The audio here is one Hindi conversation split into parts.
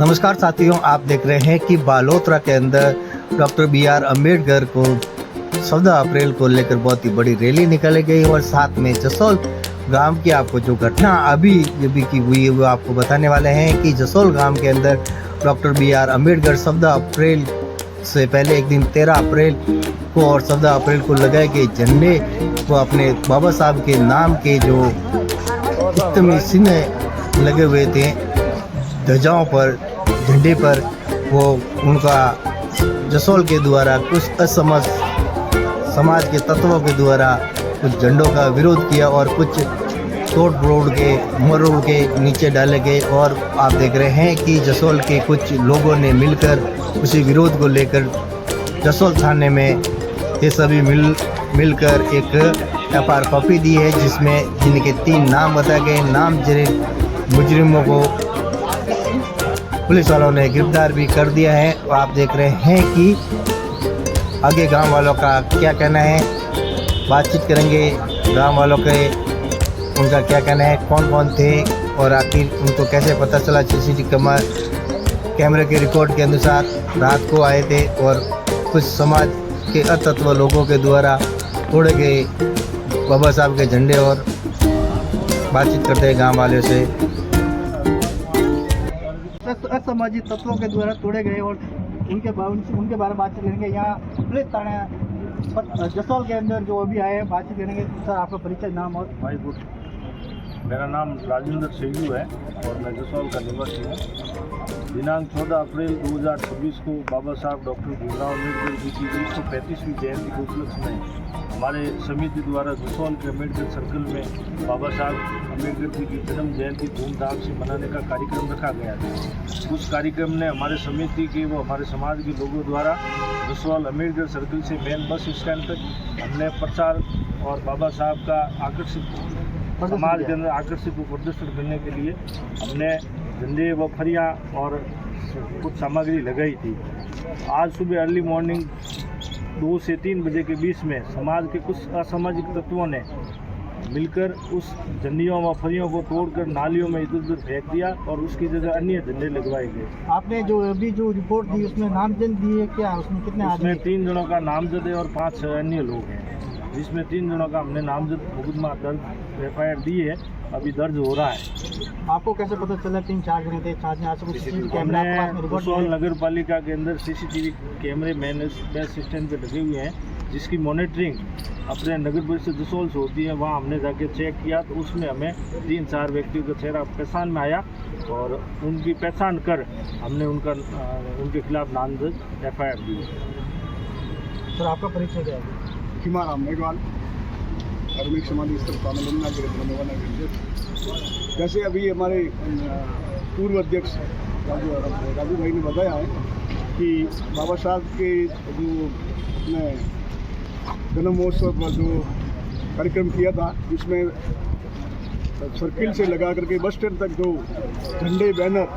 नमस्कार साथियों, आप देख रहे हैं कि बालोतरा के अंदर डॉक्टर बी.आर. अम्बेडकर को 14 अप्रैल को लेकर बहुत ही बड़ी रैली निकाली गई और साथ में जसोल गांव की आपको जो घटना अभी की हुई है वो आपको बताने वाले हैं कि जसोल गांव के अंदर डॉक्टर बी.आर. अम्बेडकर 14 अप्रैल से पहले एक दिन 13 अप्रैल को और 14 अप्रैल को लगाए गए झंडे को अपने बाबा साहब के नाम के जो इतने चिन्ह लगे हुए थे ध्वजाओं पर, झंडे पर, वो उनका जसोल के द्वारा कुछ असमझ समाज के तत्वों के द्वारा कुछ झंडों का विरोध किया और कुछ तोड़ के मरोड़ के नीचे डाले गए। और आप देख रहे हैं कि जसोल के कुछ लोगों ने मिलकर उसी विरोध को लेकर जसोल थाने में ये सभी मिलकर एक एफआईआर कॉपी दी है, जिसमें जिनके 3 नाम बताए गए। नाम जिन मुजरिमों को पुलिस वालों ने गिरफ्तार भी कर दिया है। और आप देख रहे हैं कि आगे गांव वालों का क्या कहना है, बातचीत करेंगे गांव वालों के, उनका क्या कहना है, कौन कौन थे और आखिर उनको कैसे पता चला। सीसीटीवी कैमरे के रिकॉर्ड के अनुसार रात को आए थे और कुछ समाज के अतत्व लोगों के द्वारा तोड़े गए बाबा साहब के झंडे। और बातचीत करते हैं गांव वालों से। असामाजिक तत्वों के द्वारा तोड़े गए और उनके बारे में बातचीत करेंगे। यहाँ पुलिस थाना जसोल के अंदर जो अभी आए हैं बातचीत करेंगे। सर, आपका परिचय, नाम और। भाई गुड, मेरा नाम राजेंद्र सेयू है और मैं जसोल का निवासी हूँ। दिनांक 14 अप्रैल 2026 को बाबा साहब डॉक्टर भीमराव अम्बेडकर जी की 135वीं जयंती के उपलक्ष्य में हमारे समिति द्वारा जसोल के अम्बेडकर सर्कल में बाबा साहब अम्बेडकर जी की जन्म जयंती धूमधाम से मनाने का कार्यक्रम रखा गया था। उस कार्यक्रम ने हमारे समिति के हमारे समाज के लोगों द्वारा जसोल अम्बेडकर सर्कल से मेन बस स्टैंड तक हमने प्रचार और बाबा साहब का समाज के अंदर आकर्षित प्रदर्शन करने के लिए हमने झंडे व फरियाँ और कुछ सामग्री लगाई थी। आज सुबह अर्ली मॉर्निंग 2 से 3 बजे के बीच में समाज के कुछ असामाजिक तत्वों ने मिलकर उस झंडियों व फरियों को तोड़कर नालियों में इधर उधर फेंक दिया और उसकी जगह अन्य झंडे लगवाए गए। आपने जो अभी जो रिपोर्ट दी उसमें नामजद दिए क्या? उसमें कितने आदमी? उसमें 3 जनों का नामजद है और 5 अन्य लोग हैं, जिसमें 3 जनों का हमने नामजद मुकदमा दर्ज एफआईआर दी है, अभी दर्ज हो रहा है। आपको कैसे पता चला 3-4 जने थे? जसोल नगर पालिका के अंदर सीसीटीवी कैमरे मेन बस स्टैंड पे लगे हुए हैं, जिसकी मॉनिटरिंग अपने नगर परिषद जसोल से होती है। वहाँ हमने जाके चेक किया तो उसमें हमें 3-4 व्यक्तियों का चेहरा पहचान में आया और उनकी पहचान कर हमने उनके खिलाफ नामजद एफआईआर दी। सर, आपका परिचय क्या है? हिमाराम मेघवाल, धार्मिक समाधि स्थल पानगंगा के बनवाना के। जैसे अभी हमारे पूर्व अध्यक्ष राजू भाई ने बताया है कि बाबा साहब के जो जन्म महोत्सव पर जो कार्यक्रम किया था, जिसमें सर्किल से लगा करके बस स्टैंड तक जो झंडे बैनर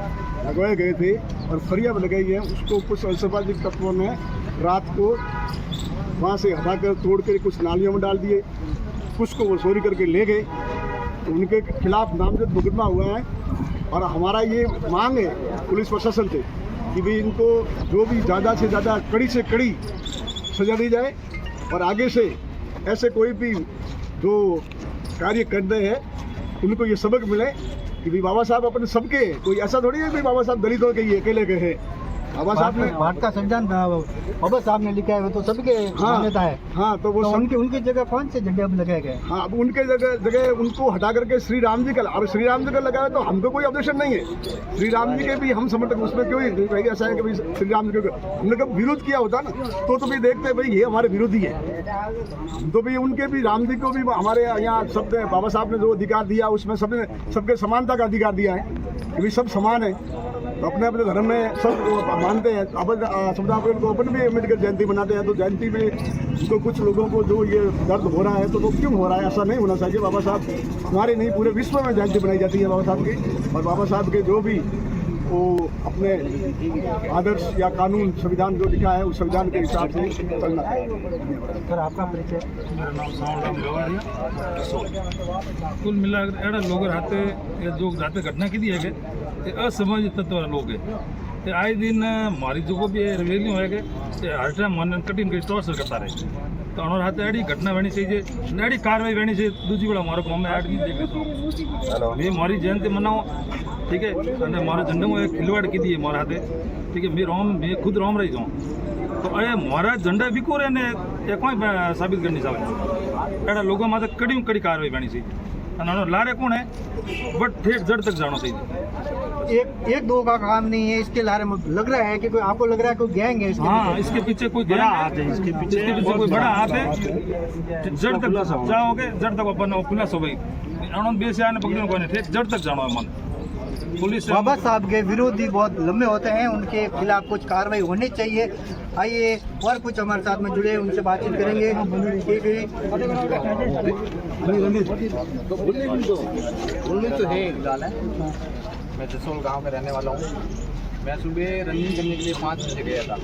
लगवाए गए थे और फरिया लगाई गई हैं, उसको कुछ असामाजिक तत्वों ने रात को वहाँ से हटाकर तोड़ कर कुछ नालियों में डाल दिए, कुछ को वो चोरी करके ले गए। तो उनके खिलाफ नामजद मुकदमा हुआ है और हमारा ये मांग है पुलिस प्रशासन से कि भाई इनको जो भी ज़्यादा से ज़्यादा कड़ी से कड़ी सजा दी जाए और आगे से ऐसे कोई भी जो कार्य कर रहे हैं उनको ये सबक मिले कि भाई बाबा साहब अपने सबके, कोई ऐसा थोड़ी है कि बाबा साहब दलितों के ये अकेले के हैं। बाबा साहब ने भारत का संविधान बाबा साहब ने लिखा है, वो तो सबके मान्यता है। हाँ, तो वो उनकी जगह कौन से झंडे अब लगाए गए? हाँ, अब उनके जगह उनको हटा करके श्री राम जी का, अब श्री राम जी का लगाया तो हमको कोई ऑब्जेक्शन नहीं है। श्री राम जी के भी हम समर्थक, उसमें क्यों ऐसा है कि भाई श्री राम जी को हमने कब विरोध किया होता ना तो भी देखते भाई ये हमारे विरोधी है, तो भी उनके भी राम जी को भी हमारे यहाँ सब बाबा साहब ने जो अधिकार दिया उसमें सबके समानता का अधिकार दिया है कि भाई सब समान है, तो अपने अपने धर्म में सब मानते हैं। अब 14 अप्रैल को अपन भी अम्बेडकर जयंती मनाते हैं, तो जयंती में तो कुछ लोगों को जो ये दर्द हो रहा है तो क्यों हो रहा है? ऐसा नहीं होना चाहिए। बाबा साहब हमारे नहीं पूरे विश्व में जयंती मनाई जाती है बाबा साहब की, और बाबा साहब के जो भी वो अपने आदर्श या कानून संविधान जो लिखा है उस संविधान के हिसाब से चलना है। सर, आपका परिचय? मेरा नाम सावराम गवाड़िया। कुल मिलाकर एड़ा लोग रहते जो जाते घटना की दी है ये असामाजिक तत्व वाला लोग है। ये आए दिन मारी जो भी रैली होएगा ये हर टाइम मन कठिन कई टॉर्चर करता रहे। तो उन्होंने हाथ अड़ी घटना बनी चाहिए, अड़ी कार्रवाई बनी चाहिए। दूसरी बड़ा मारो गाँव में आड़ी देख लेता मैं मारी जयंती मनाओ, ठीक है, અને મારો ઝંડો એક ખિલવાડ કીધી મારા હાથે, ठीक है, मैं खुद रोम रही जाऊँ तो अरे मारा झंडा विको रहे ने ये कोई साबित करनी चाहिए। एड़ा लोगों में कड़ी कड़ी कार्रवाई बनी चाहिए। लारे कौन है बट ठेठ जड़ तक जाना चाहिए। एक दो का काम नहीं है, इसके लारे में लग रहा है कि कोई, आपको लग रहा है कोई गैंग है इसके हाँ, इसके पीछे कोई बड़ा हाथ है, इसके पीछे कोई बड़ा हाथ है। जड़ तक जाओगे, जड़ तक अपन खुलास हो गई बेस आने पकड़ने को नहीं, ठेठ जड़ तक जाना है मन। पुलिस बाबा साहब के विरोधी बहुत लंबे होते हैं, उनके खिलाफ कुछ कार्रवाई होनी चाहिए। आइए और कुछ हमारे साथ में जुड़े उनसे बातचीत करेंगे। तो है फिलहाल है। मैं जसोल गांव का रहने वाला हूँ। मैं सुबह रनिंग करने के लिए 5 बजे गया था।